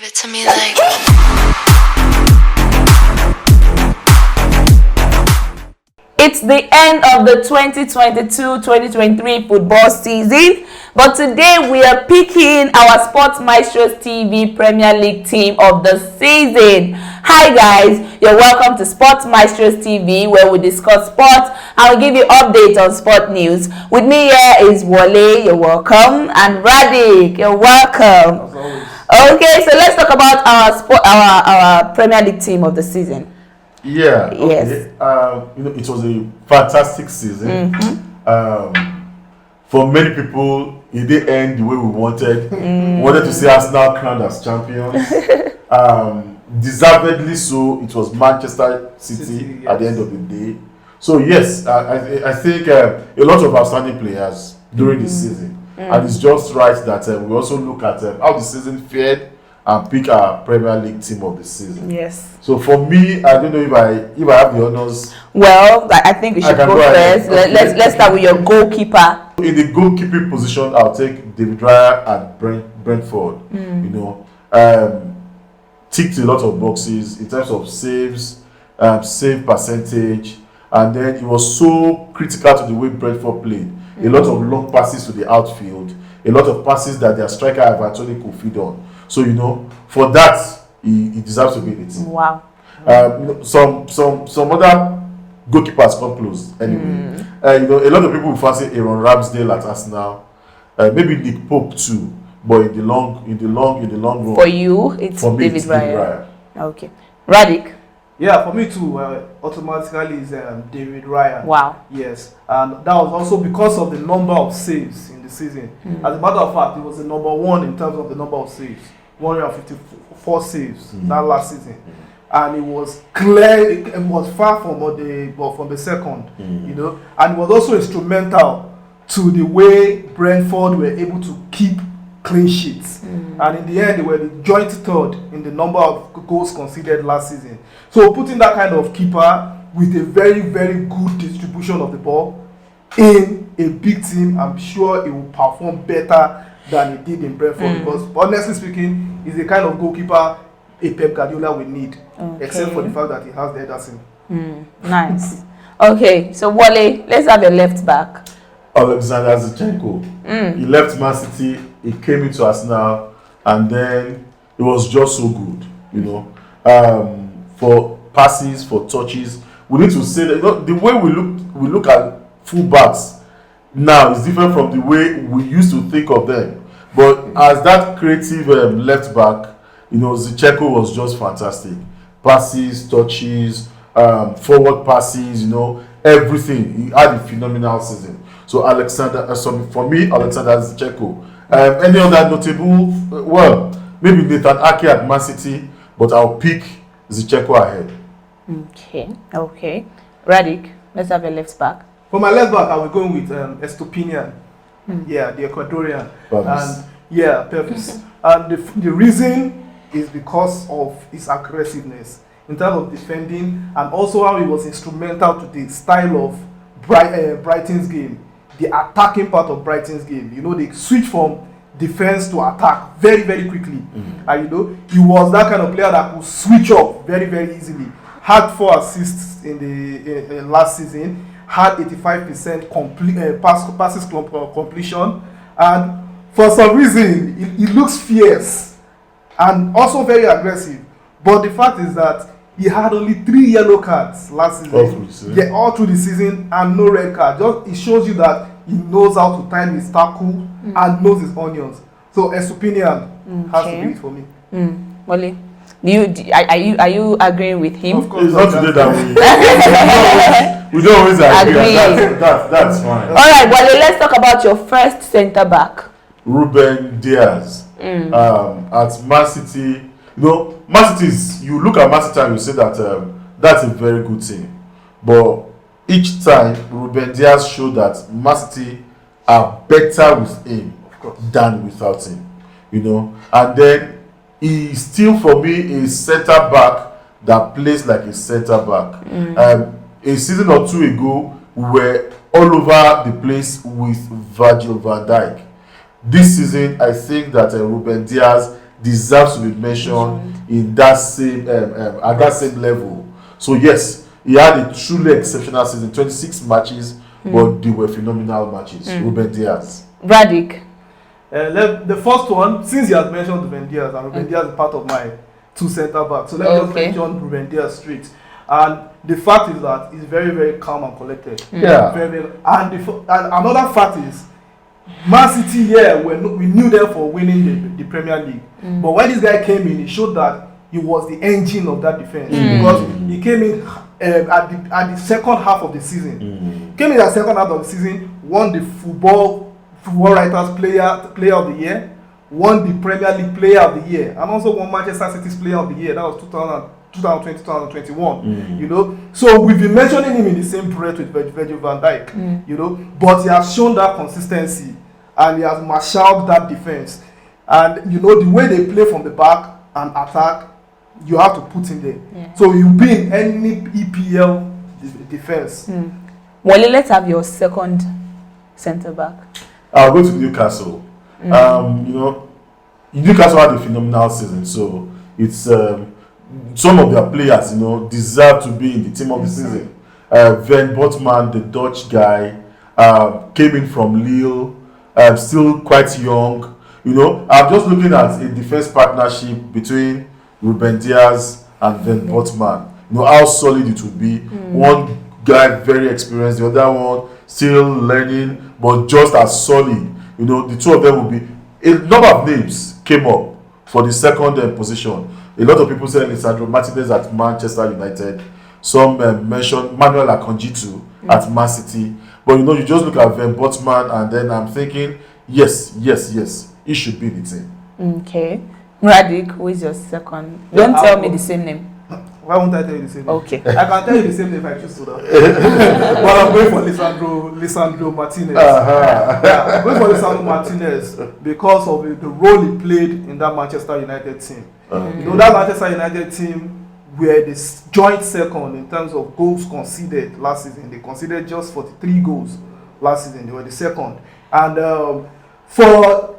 Give it to me like. It's the end of the 2022-2023 football season, but today we are picking our Sports Maestros TV Premier League team of the season. Hi guys, you're welcome to Sports Maestros TV, where we discuss sports and we give you updates on sport news. With me here is Wale, you're welcome, and Radik, you're welcome. As always. Okay, so let's talk about our Premier League team of the season. Yeah. Okay. Yes. It was a fantastic season. For many people, it didn't end the way we wanted. We wanted to see Arsenal crowned as champions. Deservedly so. It was Manchester City at the end of the day. So yes, I think a lot of outstanding players during the season, and it's just right that we also look at how the season fared and pick our Premier League team of the season. Yes. So for me, I don't know if I have the honors. Well, I think we should go first. Let's start with your goalkeeper. In the goalkeeping position, I'll take David Raya at Brentford. Ticked a lot of boxes in terms of saves, save percentage, and then it was so critical to the way Brentford played. A lot of long passes to the outfield, a lot of passes that their striker Anthony could feed on. So for that, he deserves to be in the team. Wow. Some other goalkeepers come close anyway. A lot of people will fancy Aaron Ramsdale at Arsenal, maybe Nick Pope too, but in the long run. For you, it's David Raya. Okay, Radik. Yeah, for me too. Automatically is David Raya. Wow. Yes, and that was also because of the number of saves in the season. As a matter of fact, he was the number one in terms of the number of saves. 154 saves that last season, and it was clear. It was far from the second, and it was also instrumental to the way Brentford were able to keep clean sheets, and in the end they were the joint third in the number of goals conceded last season. So putting that kind of keeper with a very, very good distribution of the ball in a big team, I'm sure it will perform better than he did in Brentford, because honestly speaking, he's the kind of goalkeeper a Pep Guardiola will need, except for the fact that he has the Ederson. Nice. Okay, so Wale, let's have a left back. Alexander Zinchenko. He left Man City, he came into Arsenal, and then it was just so good, for passes, for touches. We need to say that the way we look at fullbacks now is different from the way we used to think of them. But as that creative left back, Zinchenko was just fantastic. Passes, touches, forward passes, everything. He had a phenomenal season. So for me, Alexander Zinchenko. Any other notable? Well, maybe Nathan Ake at Man City, but I'll pick Zinchenko ahead. Okay. Radik, let's have a left back. For my left back, I will go with Estupinian. Yeah, the Ecuadorian. Purpose. Purpose. And the reason is because of his aggressiveness in terms of defending, and also how he was instrumental to the style of Brighton's game, the attacking part of Brighton's game. They switch from defense to attack very, very quickly. And he was that kind of player that could switch up very, very easily. Had 4 assists in the last season. Had 85% passes completion, and for some reason he looks fierce and also very aggressive. But the fact is that he had only 3 yellow cards last season. All through the season, and no red card. It shows you that he knows how to time his tackle and knows his onions. So Estupinian has to be it for me. Wale, are you agreeing with him? Of course. It's not today that we don't always agree. That's fine. All right, Wale, let's talk about your first centre back. Ruben Diaz at Man City. Man City you look at Man City and you say that that's a very good team. But each time, Ruben Diaz showed that Man City are better with him than without him. And then he still, for me, a centre back that plays like a centre back. A season or two ago, we were all over the place with Virgil van Dijk. This season, I think that Ruben Diaz deserves to be mentioned in that same at that same level. So yes, he had a truly exceptional season, 26 matches, but they were phenomenal matches. Ruben Diaz. Radic. The first one, since you had mentioned Ruben Diaz, and Ruben Diaz is part of my two centre backs, so let me just mention Ruben Diaz straight. And the fact is that he's very, very calm and collected. Yeah. And another fact is, Man City, we knew them for winning the Premier League. But when this guy came in, he showed that he was the engine of that defense. Because he came in at the second half of the season. Came in at the second half of the season, won the Football Writers Player of the Year, won the Premier League Player of the Year, and also won Manchester City's Player of the Year. That was 2020-2021. You know, so we've been mentioning him in the same breath with Virgil van Dijk. You know, but he has shown that consistency and he has marshaled that defense. And you know, the way they play from the back and attack, you have to put him there. So you'll be in any EPL defense. Wale, let's have your second centre back. I'll go to Newcastle. You know, Newcastle had a phenomenal season, so it's some of their players, you know, deserve to be in the team of the season. Van Botman, the Dutch guy, came in from Lille, still quite young. You know, I'm just looking at a defense partnership between Ruben Diaz and Van Botman. You know how solid it would be. One guy very experienced, the other one still learning, but just as solid. You know, the two of them will be. A number of names came up for the second position. A lot of people said Lisandro Martinez at Manchester United. Some mentioned Manuel Akonjitu at Man City. But you know, you just look at Van Botman, and then I'm thinking, yes, he should be in the team. Okay. Radic, who is your second? Don't tell me the same name. Why won't I tell you the same name? Okay. I can tell you the same name if I choose to. But I'm going for Lisandro Martinez. I'm going for Lisandro Martinez because of the role he played in that Manchester United team. You know, that Manchester United team were the joint second in terms of goals conceded last season. They conceded just 43 goals last season. They were the second. And for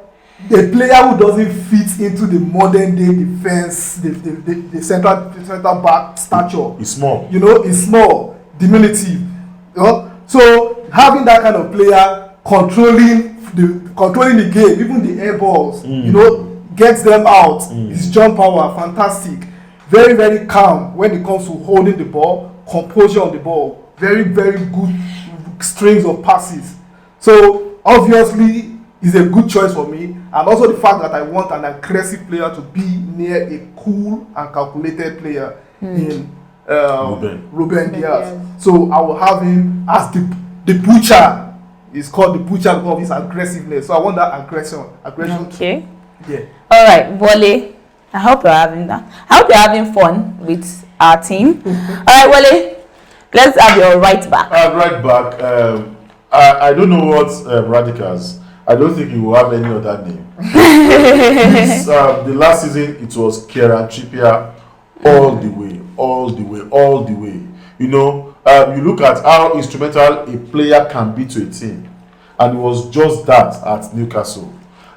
a player who doesn't fit into the modern day defense, the central back stature. He's small. You know, he's small, diminutive. You know? So having that kind of player controlling the game, even the air balls, you know, gets them out. His jump power, fantastic. Very, very calm when it comes to holding the ball, composure on the ball. Very, very good strings of passes. So obviously, is a good choice for me, and also the fact that I want an aggressive player to be near a cool and calculated player in Ruben Diaz. So I will have him as the butcher. He's called the butcher because of his aggressiveness. So I want that aggression. Okay. Yeah. All right, Wale. I hope you're having that. I hope you're having fun with our team. All right, Wale. Let's have your right back. Right back. I don't know what Radicals. I don't think he will have any other name. The last season, it was Kieran Trippier all the way. You know, you look at how instrumental a player can be to a team. And it was just that at Newcastle.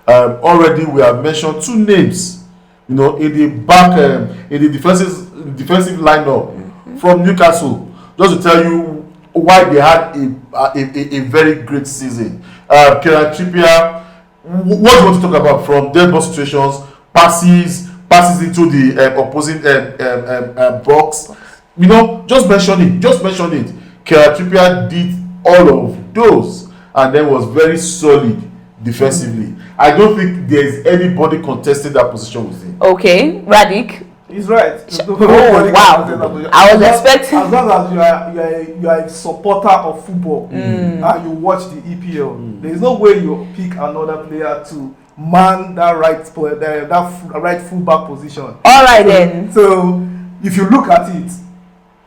Already, we have mentioned two names, you know, in the back, in the defensive lineup from Newcastle. Just to tell you why they had a very great season. Kieran Trippier, what do you want to talk about from dead ball situations, passes into the opposing box? You know, just mention it. Kieran Trippier did all of those and then was very solid defensively. I don't think there is anybody contesting that position with him. Okay, Radic. He's right. Oh wow! I was expecting. As long as you are a supporter of football and you watch the EPL, there is no way you pick another player to man that right fullback position. All right then. So if you look at it,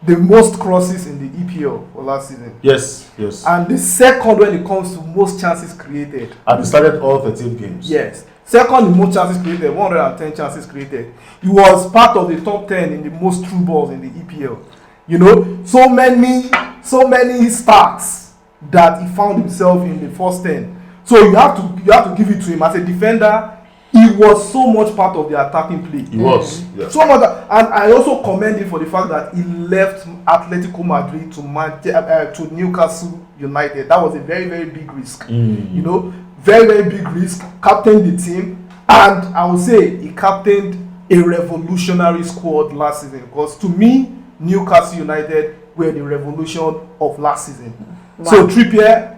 the most crosses in the EPL for last season. Yes. And the second when it comes to most chances created. And he started all 13 games. Yes. Second in most chances created, 110 chances created. He was part of the top 10 in the most through balls in the EPL. You know, so many stats that he found himself in the first 10. So you have to give it to him as a defender. he was so much part of the attacking play. He was. Yeah. So much, and I also commend him for the fact that he left Atletico Madrid to Newcastle United. That was a very, very big risk. You know, very, very big risk. Captained the team, and I would say he captained a revolutionary squad last season. Because to me, Newcastle United were the revolution of last season. Wow. So Trippier.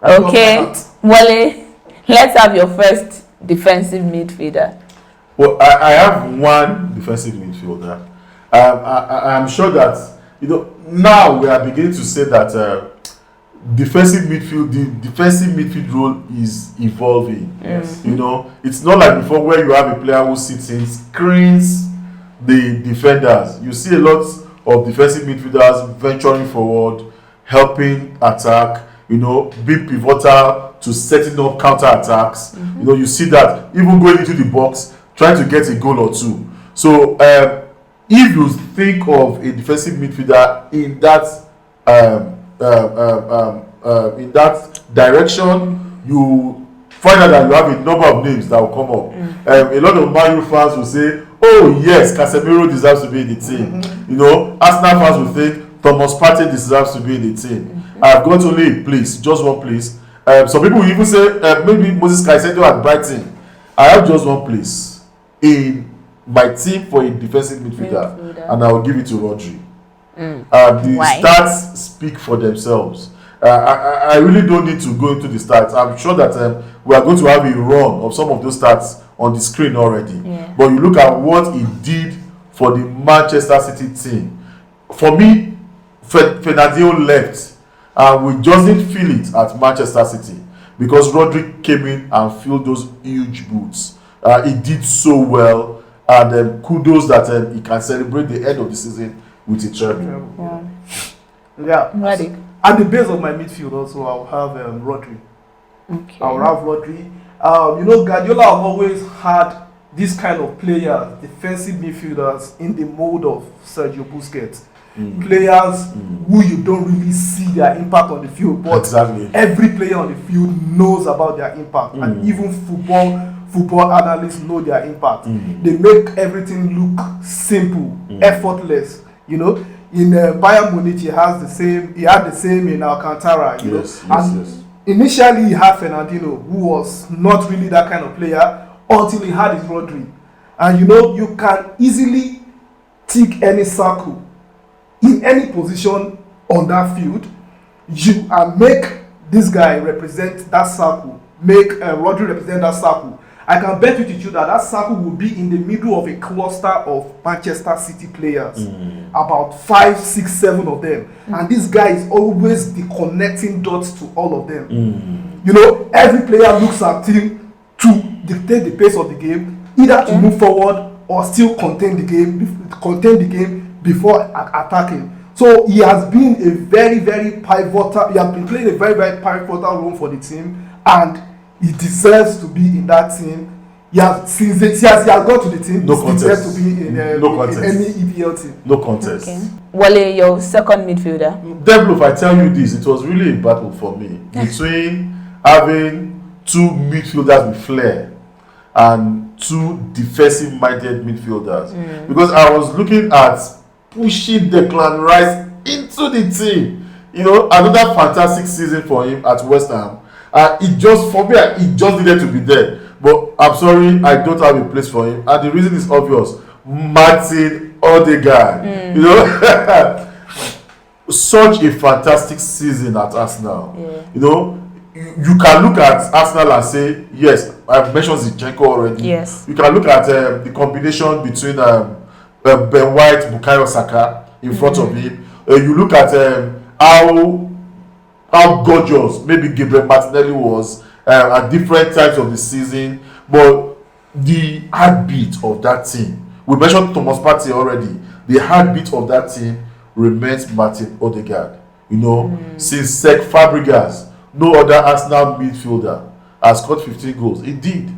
Okay, Wale, let's have your first defensive midfielder. Well, I have one defensive midfielder. I'm sure that, you know, now we are beginning to say that the defensive midfield role is evolving. Yes. You know, it's not like before where you have a player who sits in, screens the defenders. You see a lot of defensive midfielders venturing forward, helping attack, you know, being pivotal to setting up counter attacks. You know, you see that even going into the box, trying to get a goal or two. So if you think of a defensive midfielder in that direction, you find out that you have a number of names that will come up. A lot of Man U fans will say, oh yes, Casemiro deserves to be in the team. You know, Arsenal fans will think Thomas Partey deserves to be in the team. I've got only a place, just one place. Some people will even say maybe Moses Caicedo at Brighton. I have just one place in my team for a defensive midfielder, and I will give it to Rodri. The stats speak for themselves. I really don't need to go into the stats. I'm sure that we are going to have a run of some of those stats on the screen already. Yeah. But you look at what he did for the Manchester City team. For me, Fernandinho left, and we just didn't feel it at Manchester City because Rodri came in and filled those huge boots. He did so well, and kudos that he can celebrate the end of the season with a treble. Yeah. Ready. At the base of my midfield also, I'll have Rodri. Okay. I'll have Rodri. You know, Guardiola have always had this kind of players, defensive midfielders, in the mode of Sergio Busquets. Players who you don't really see their impact on the field, but every player on the field knows about their impact, and even football analysts know their impact. They make everything look simple, effortless. You know, in Bayern Munich, he had the same in Alcantara. You know, initially he had Fernandinho, who was not really that kind of player until he had his Rodri, and you know, you can easily tick any circle in any position on that field, you make this guy represent that circle, make Rodri represent that circle. I can bet with you that circle will be in the middle of a cluster of Manchester City players, about 5, 6, 7 of them, and this guy is always the connecting dots to all of them. You know, every player looks at him to dictate the pace of the game, either to move forward or still contain the game before attacking. So he has been a very, very pivotal. He has been playing a very, very pivotal role for the team, and he deserves to be in that team. He has got to the team. He deserves to be in any EPL team. No contest. Okay. Wale, your second midfielder. Devil, if I tell you this, it was really a battle for me between having two midfielders with flair and two defensive-minded midfielders, because I was looking at pushing Declan Rice into the team. You know, another fantastic season for him at West Ham. It just needed to be there. But I'm sorry, I don't have a place for him. And the reason is obvious. Martin Odegaard. You know, such a fantastic season at Arsenal. You know, you can look at Arsenal and say, yes, I've mentioned Zinchenko already. Yes. You can look at the combination between Ben White, Bukayo Saka in front of him. You look at how gorgeous maybe Gabriel Martinelli was at different times of the season, but the heartbeat of that team, we mentioned Thomas Partey already, the heartbeat of that team remains Martin Odegaard. You know, since Cesc Fabregas, no other Arsenal midfielder has scored 15 goals. He did,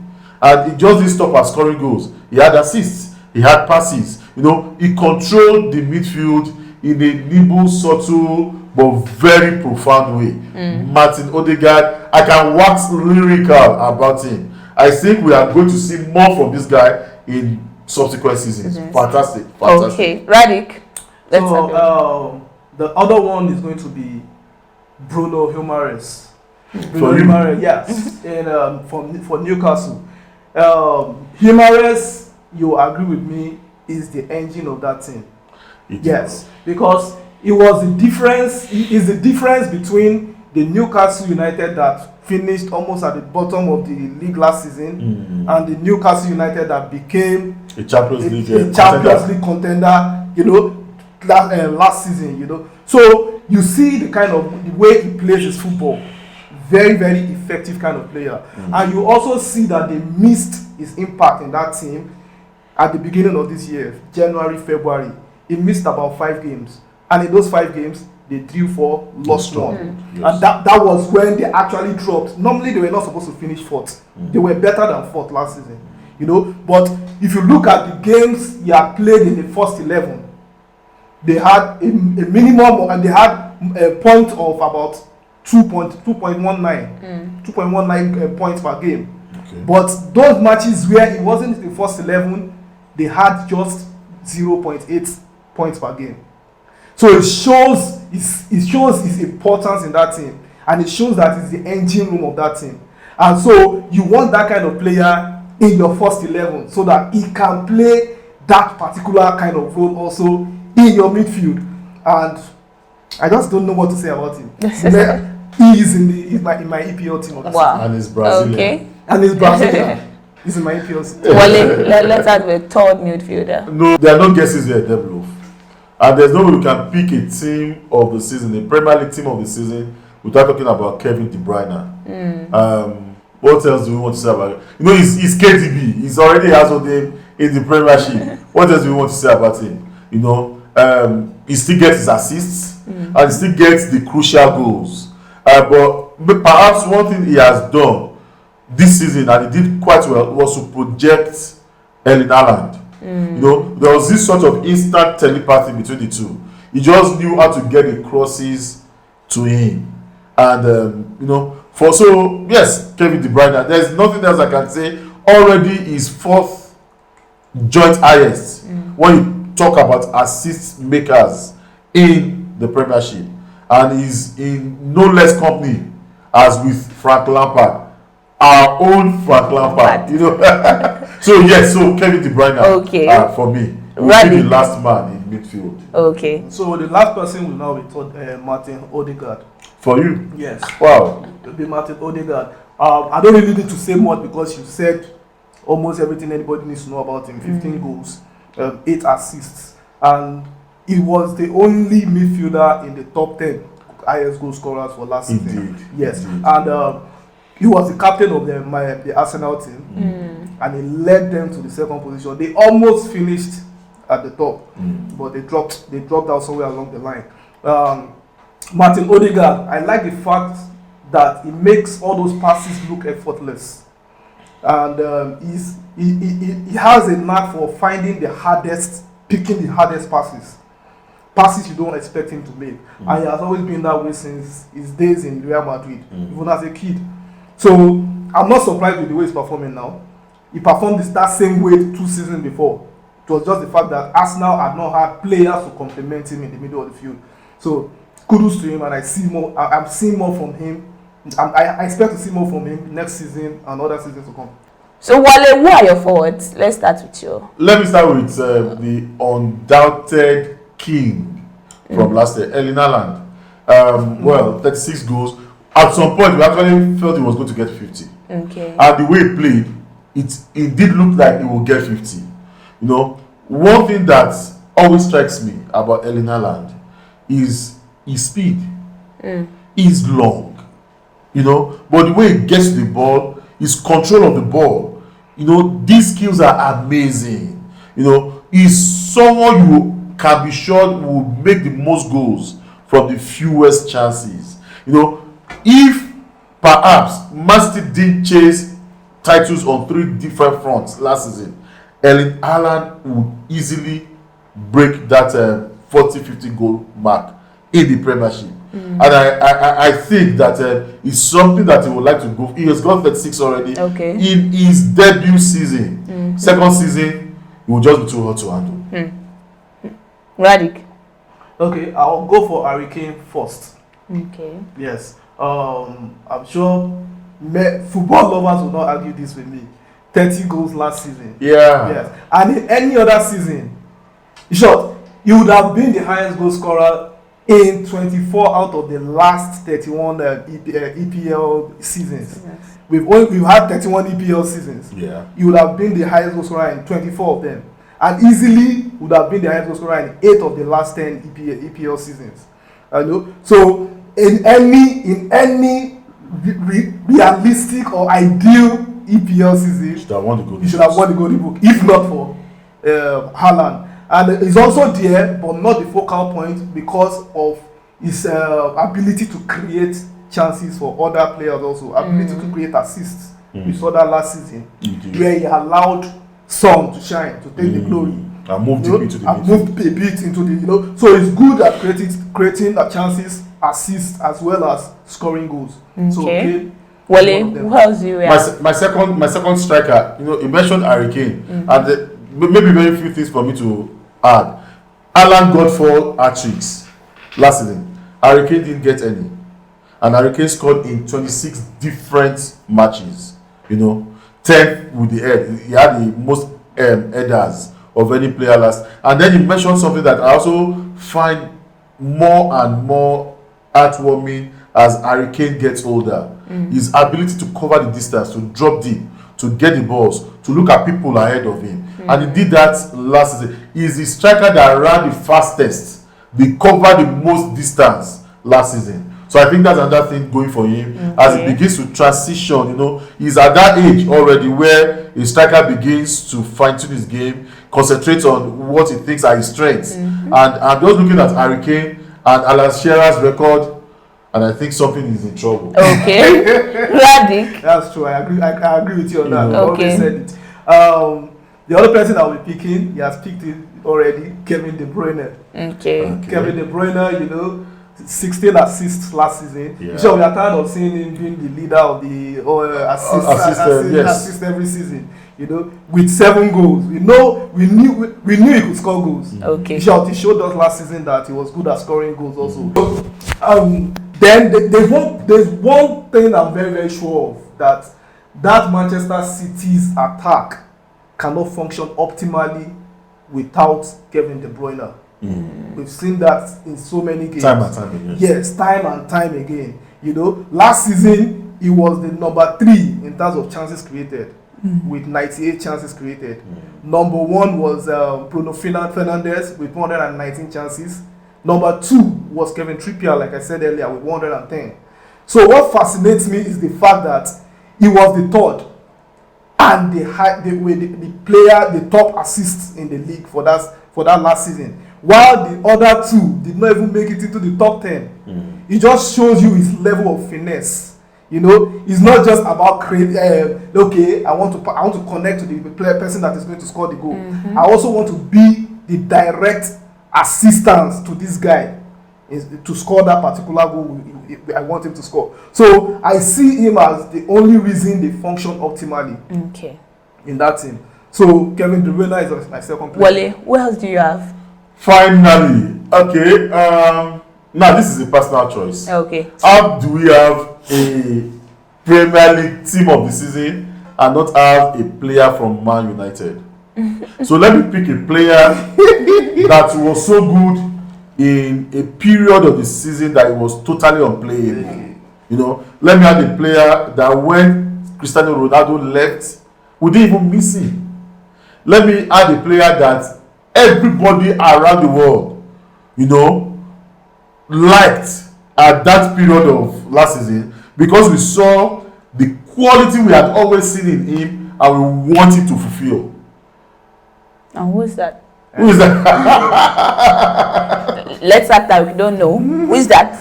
and he just didn't stop at scoring goals. He had assists, he had passes. You know, he controlled the midfield in a nimble, subtle, but very profound way. Martin Odegaard, I can wax lyrical about him. I think we are going to see more from this guy in subsequent seasons. Fantastic. Okay, Radic. The other one is going to be Bruno Guimaraes. Yes, and for Newcastle. Guimaraes, you agree with me, is the engine of that team. Yes, because it was the difference. It is the difference between the Newcastle United that finished almost at the bottom of the league last season and the Newcastle United that became a Champions League contender. You know, last season. You know, so you see the kind of the way he plays his football. Very, very effective kind of player. And you also see that they missed his impact in that team at the beginning of this year, January, February. He missed about 5 games. And in those 5 games, they drew 4, lost 1. Yes. And that was when they actually dropped. Normally, they were not supposed to finish 4th. They were better than 4th last season. You know, but if you look at the games he had played in the first 11, they had a minimum, and they had a point of about 2.19 points per game. Okay. But those matches where it wasn't the first 11, they had just 0.8 points per game. So it shows his importance in that team, and it shows that it's the engine room of that team. And so you want that kind of player in your first 11 so that he can play that particular kind of role also in your midfield. And I just don't know what to say about him. He is in my EPL team. Wow. And he's Brazilian. Okay. And he's Brazilian. He's in my EPL team. Well, let's have a third midfielder. No, there are no guesses here, Deblo. And there's no way we can pick a team of the season, a Premier League team of the season, without talking about Kevin De Bruyne. What else do we want to say about it? You know, he's KDB. He's already has a name in the Premiership. What else do we want to say about him? You know, he still gets his assists and he still gets the crucial goals. But perhaps one thing he has done this season, and he did quite well, was to project Erling Haaland. You know, there was this sort of instant telepathy between the two. He just knew how to get the crosses to him. And, you know, yes, Kevin De Bruyne, there's nothing else I can say. Already his 4th joint highest when you talk about assist makers in the Premiership. And he's in no less company as with Frank Lampard, our own Frank Lampard, you know. So Kevin De Bruyne, for me, will be the last man in midfield. Okay. So the last person will now be Martin Odegaard. For you? Yes. Wow. It will be Martin Odegaard. I don't really need to say much because you said almost everything anybody needs to know about him. 15 goals, 8 assists, and he was the only midfielder in the top 10 highest goal scorers for last season. Yes. Indeed. And he was the captain of the Arsenal team, and he led them to the 2nd position. They almost finished at the top, but they dropped out somewhere along the line. Martin Odegaard, I like the fact that he makes all those passes look effortless, and he has a knack for picking the hardest passes you don't expect him to make, and he has always been that way since his days in Real Madrid, even as a kid. So I'm not surprised with the way he's performing now. He performed that same way 2 seasons before. It was just the fact that Arsenal had not had players to complement him in the middle of the field. So kudos to him, and I'm seeing more from him. I expect to see more from him next season and other seasons to come. So Wale, who are your forwards? Let's start with you. Let me start with the undoubted king from last year, Erling Haaland. 36 goals. At some point, we actually felt he was going to get 50. Okay. And the way he played, it did look like he would get 50. You know, one thing that always strikes me about Erling Haaland is his speed. He's long. You know, but the way he gets to the ball, his control of the ball, you know, these skills are amazing. You know, he's someone you can be sure will make the most goals from the fewest chances. You know, if perhaps Man City didn't chase titles on 3 different fronts last season, Erling Haaland would easily break that 40-50 goal mark in the Premiership. And I think that it's something that he would like to go. He has got 36 already. Okay. In his debut season, second season, he will just be too hot to handle. Radic. Okay, I'll go for Harry Kane first. Okay. Yes. I'm sure football lovers will not argue this with me. 30 goals last season. Yeah. Yes. And in any other season, in short, he would have been the highest goal scorer in 24 out of the last 31 EPL seasons. Yes. We've had 31 EPL seasons. Yeah. He would have been the highest goal scorer in 24 of them, and easily would have been the highest goal scorer in 8 of the last 10 EPL seasons. So in any realistic or ideal EPL season, He should have won the goal. he should have won the Golden Boot, if not for Haaland. And he's also there, but not the focal point, because of his ability to create chances for other players, also ability to create assists. We saw that last season, where he allowed Son to shine, to take the glory, and moved deep into the and moved a bit into the So he's good at creating the chances, assists, as well as scoring goals. So okay. Wale, who else do you have? My second striker, you mentioned Harry Kane, and maybe very few things for me to add. Haaland got 4 hat-tricks last season. Harry Kane didn't get any, and Harry Kane scored in 26 different matches. 10 with the head. He had the most headers of any player last. And then he mentioned something that I also find more and more heartwarming as Harry Kane gets older. His ability to cover the distance, to drop deep, to get the balls, to look at people ahead of him. And he did that last season. He's the striker that ran the fastest. They covered the most distance last season. So I think that's another thing going for him as he begins to transition. He's at that age already where a striker begins to fine-tune his game, concentrate on what he thinks are his strengths. And I'm just looking at Harry Kane and Alan Shearer's record, and I think something is in trouble. Okay. Radic. That's true. I agree with you on that. I Okay. already said it. The other person I will be picking, he has picked it already, Kevin De Bruyne. Okay. Kevin De Bruyne, 16 assists last season. Yeah. So we are tired of seeing him being the leader of the assist every season. With 7 goals. We knew he could score goals. Okay. He showed us last season that he was good at scoring goals also. Then there's one thing I'm very, very sure of, that Manchester City's attack cannot function optimally without Kevin De Bruyne. We've seen that in so many games. Time and time again. Yes, time and time again. Last season he was the number 3 in terms of chances created, with 98 chances created. Number 1 was Bruno Fernandes with 119 chances. Number 2 was Kevin Trippier, like I said earlier, with 110. So what fascinates me is the fact that he was the 3rd and the top assists in the league for that last season, while the other 2 did not even make it into the top 10. It just shows you his level of finesse. It's not just about creating. I want to connect to the person that is going to score the goal. I also want to be the direct assistance to this guy to score that particular goal I want him to score. So I see him as the only reason they function optimally in that team. So Kevin De Bruyne is my second player. Wale, who else do you have? Finally, okay. Now this is a personal choice. Okay. How do we have a Premier League team of the season and not have a player from Man United? So let me pick a player that was so good in a period of the season that it was totally unplayable. Let me have a player that when Cristiano Ronaldo left, we didn't even miss him. Let me add a player that everybody around the world, liked at that period of last season, because we saw the quality we had always seen in him and we want him to fulfill. And who is that? Who is that? Let's act like we don't know. Who is that?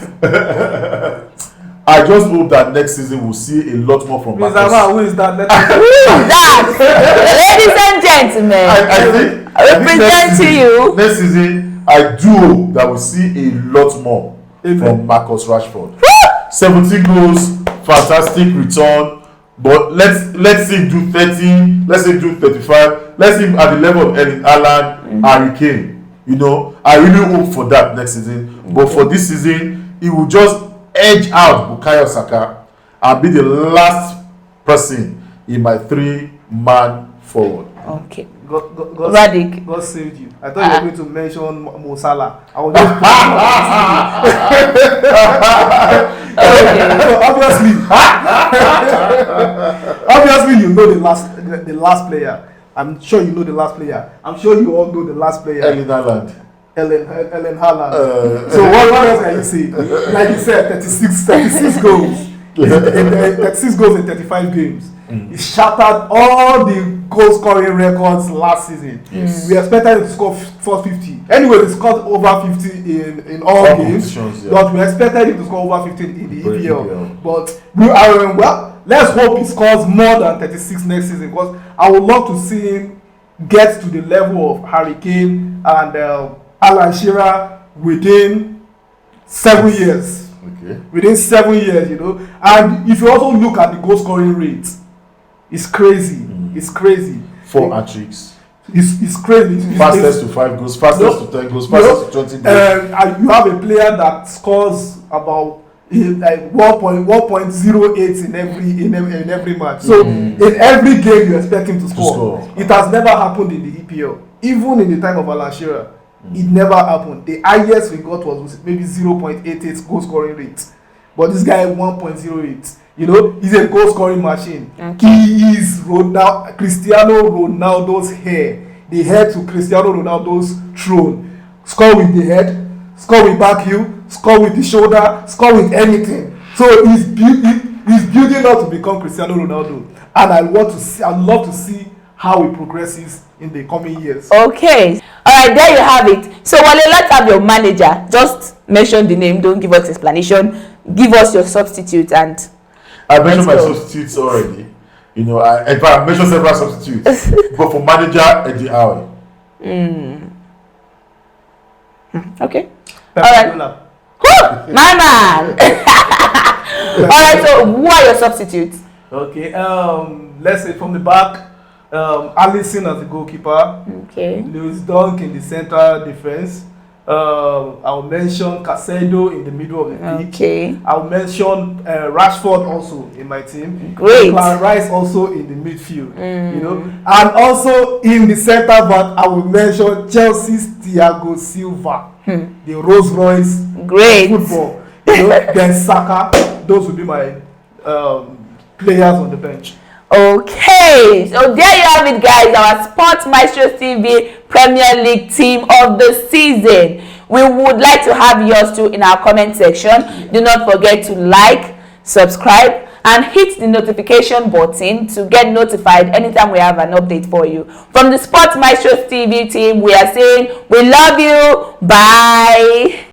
I just hope that next season we'll see a lot more from Marcus. Who is that? Who is that? Ladies and gentlemen, I think representing you. Next season, I do hope that we'll see a lot more from Marcus Rashford. 17 goals, fantastic return. But let's say do 30, let's say do 35, let's say at the level of Erling Haaland, Harry Kane. You know, I really hope for that next season. But for this season, he will just edge out Bukayo Saka and be the last person in my 3-man forward. Okay. God saved you. I thought you were going to mention Mo Salah. I was just obviously you know the last player. I'm sure you know the last player. I'm sure you all know the last player. Erling Haaland. Erling Haaland. So what else can you say? Like you said, 36 goals. 36 goals in 35 games. He shattered all the goal scoring records last season. Yes. We expected him to score 450. Anyway, he scored over 50 in all games. Yeah. But we expected him to score over 50 in the EPL. But well, let's hope he scores more than 36 next season, because I would love to see him get to the level of Harry Kane and Alan Shearer within 7 years. Okay. Within 7 years, you know. And if you also look at the goal scoring rate, it's crazy. It's crazy. 4 hat-tricks. It's crazy. Fastest to 5 goals, fastest to 10 goals, fastest to 20 goals. And you have a player that scores about like 1.08 in every match. So in every game you expect him to score. It has never happened in the EPL. Even in the time of Alan Shearer, it never happened. The highest we got was maybe 0.88 goal scoring rate. But this guy 1.08. You know, he's a goal scoring machine. Okay. He is Cristiano Ronaldo's hair. The head to Cristiano Ronaldo's throne. Score with the head, score with back heel, score with the shoulder, score with anything. So he's building up to become Cristiano Ronaldo. And I'd love to see how he progresses in the coming years. Okay. All right, there you have it. So Wale, let's have your manager. Just mention the name. Don't give us explanation. Give us your substitute and. I mentioned my substitutes already. You know, I mentioned several substitutes. But for manager, Eddie Howe. Okay. All right. My man. All right. So, who are your substitutes? Okay. Let's say from the back, Alisson as the goalkeeper. Okay. Lewis Dunk in the central defense. I'll mention Casado in the middle of the pitch. Okay. I'll mention Rashford also in my team. Great. Declan Rice also in the midfield. You know, and also in the centre back, I will mention Chelsea's Thiago Silva, the Rolls Royce Great. Football. You know, then Saka. Those will be my players on the bench. Okay, so there you have it, guys. Our Sports Maestros TV Premier League team of the season. We would like to have yours too in our comment section. Do not forget to like, subscribe, and hit the notification button to get notified anytime we have an update for you. From the Sports Maestros TV team, we are saying we love you. Bye.